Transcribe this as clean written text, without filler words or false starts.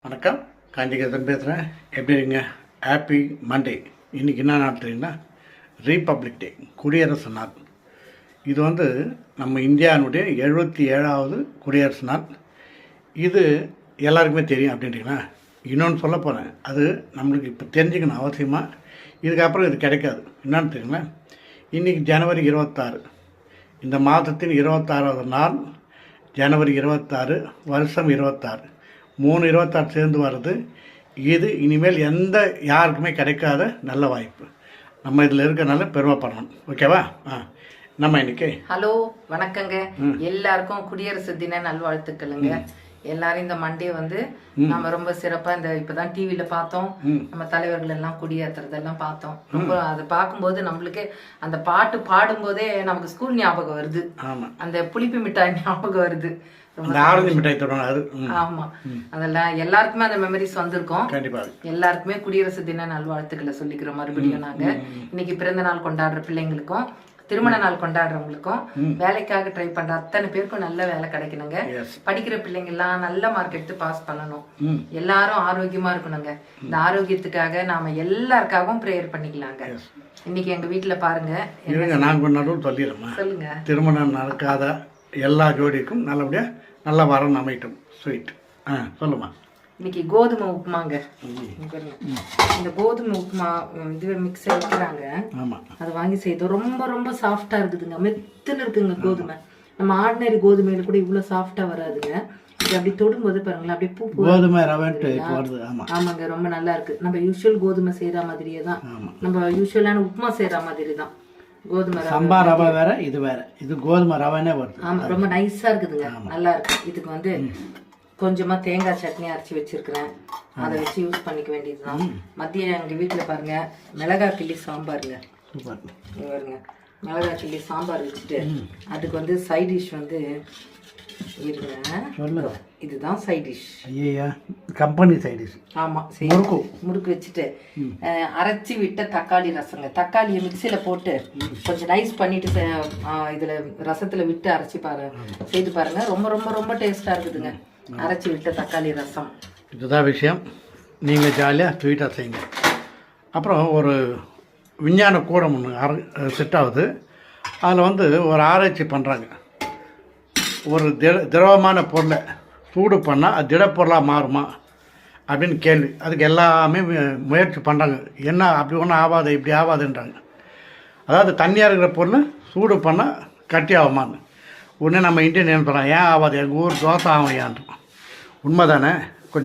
வணக்கம், காஞ்சிகேதன் பேசுகிறேன். எப்படி இருங்க? Happy Monday. இன்றைக்கி என்ன நாள் தெரியுங்களா? ரிபப்ளிக் டே, குடியரசு நாள். இது நம்ம இந்தியாவுடைய 77வது குடியரசு நாள். இது எல்லாருக்குமே தெரியும் அப்படின்றீங்களா? இன்னொன்று சொல்ல போகிறேன், அது நம்மளுக்கு இப்போ தெரிஞ்சுக்கணும் அவசியமாக. இதுக்கப்புறம் இது கிடைக்காது. என்னன்னு தெரியுங்களா? இன்றைக்கி ஜனவரி 26, இந்த மாதத்தின் 26வது நாள். ஜனவரி 26, வருஷம் 26, 3/26 சேர்ந்து வருது. இது இனிமேல் யாருக்குமே கிடைக்காத நல்ல வாய்ப்பு. நம்ம இதில் இருக்கிறனால பெருமைப்படணும். ஓகேவா? நம்ம இன்னைக்கு ஹலோ வணக்கங்க. எல்லாருக்கும் குடியரசு தின நல்வாழ்த்துக்களுங்க. எல்லாரும் இந்த மண்டே நம்ம ரொம்ப சிறப்பா இப்பதான் டிவில பார்த்தோம். நம்ம தலைவர்கள் எல்லாம் குடியேற்றுறதெல்லாம் பார்த்தோம். ரொம்ப அதை பார்க்கும்போது நம்மளுக்கு அந்த பாட்டு பாடும்போதே நமக்கு ஸ்கூல் ஞாபகம் வருது. அந்த புளிப்பு மிட்டாய் ஞாபகம் வருது. ஆமா, அதெல்லாம் எல்லாருக்குமே அந்த மெமரிஸ் வந்திருக்கோம். எல்லாருக்குமே குடியரசு தின நல்வாழ்த்துக்களை சொல்லிக்கிறோம். மறுபடியும் நாங்க இன்னைக்கு பிறந்த நாள் கொண்டாடுற பிள்ளைங்களுக்கும், திருமண நாள் கொண்டாடுறவங்களுக்கும், வேலைக்காக ட்ரை பண்ற அத்தனை பேருக்கும் நல்ல வேலை கிடைக்கணுங்க. படிக்கிற பிள்ளைங்க எல்லாம் நல்ல மார்க் எடுத்து பாஸ் பண்ணணும். எல்லாரும் ஆரோக்கியமா இருக்கணுங்க. இந்த ஆரோக்கியத்துக்காக நாம எல்லாருக்காகவும் பிரேயர் பண்ணிக்கலாங்க. இன்னைக்கு எங்க வீட்டுல பாருங்க, சொல்லுங்க. திருமணம் நடக்காத எல்லா ஜோடிக்கும் நல்லபடியா நல்ல வரன் அமைட்டும். ஸ்வீட் சொல்லுமா. இன்னைக்கு கோதுமை உப்புமாங்க. இந்த கோதுமை உப்புமா இதுவே மிக்ஸ் வைக்கிறாங்க. அதை வாங்கி செய்து ரொம்ப ரொம்ப சாஃப்டா இருக்குதுங்க. மெத்துன்னு இருக்குங்க கோதுமை. நம்ம ஆர்டினரி கோதுமையில கூட இவ்வளவு சாஃப்டா வராதுங்க. இது அப்படி தொடும்போது பாருங்களேன், அப்படியே பூ கோதுமை. ஆமாங்க, ரொம்ப நல்லா இருக்கு. நம்ம யூஸ்வல் கோதுமை செய்யற மாதிரியே தான், நம்ம யூஸ்வலான உப்புமா செய்யற மாதிரி தான். கோதுமை சம்பா ரவை வேற, இது வேற. இது கோதுமை ரவைனே வருது. ஆமா, ரொம்ப நைஸா இருக்குதுங்க. நல்லா இருக்கு. இதுக்கு கொஞ்சமா தேங்காய் சட்னி அரைச்சி வச்சிருக்கிறேன். அதை வச்சு யூஸ் பண்ணிக்க வேண்டியதுதான். மதியம் எங்க வீட்டுல பாருங்க மிளகாய் கிள்ளி சாம்பாருங்க. பாருங்க, மிளகாய் கிள்ளி சாம்பார் வச்சுட்டு அதுக்கு சைட் டிஷ் இருங்க. இதுதான் சைட் டிஷ். ஐயா, கம்பெனி சைட் டிஷ். ஆமா, முறுக்கு வச்சுட்டு அரைச்சி விட்ட தக்காளி ரசங்க. தக்காளியை மிக்சியில போட்டு கொஞ்சம் நைஸ் பண்ணிட்டு இதுல ரசத்துல விட்டு அரைச்சி செய்து பாருங்க. ரொம்ப ரொம்ப ரொம்ப டேஸ்டா இருக்குதுங்க. அரைச்சி விட்ட தக்காளி ரசம். இதுதான் விஷயம். நீங்கள் ஜாலியாக ஸ்வீட்டாக செய்யுங்க. அப்புறம் ஒரு விஞ்ஞான கூடம் ஒன்று செட் ஆகுது. அதில் ஒரு ஆராய்ச்சி பண்ணுறாங்க. ஒரு திரவமான பொருளை சூடு பண்ணால் அது திடப்பொருளாக மாறுமா அப்படின்னு கேள்வி. அதுக்கு எல்லாமே முயற்சி பண்ணுறாங்க. என்ன அப்படி ஒன்றும் ஆகாது, இப்படி ஆகாதுன்றாங்க. அதாவது தண்ணியாக இருக்கிற பொருளை சூடு பண்ணால் கட்டி ஆகுமான்னு. உடனே நம்ம இந்தியன் நினைப்போம், ஏன் ஆகாது, எங்கள் ஊர் தோசை ஆகும் ஏன்றான். உண்மை தானே?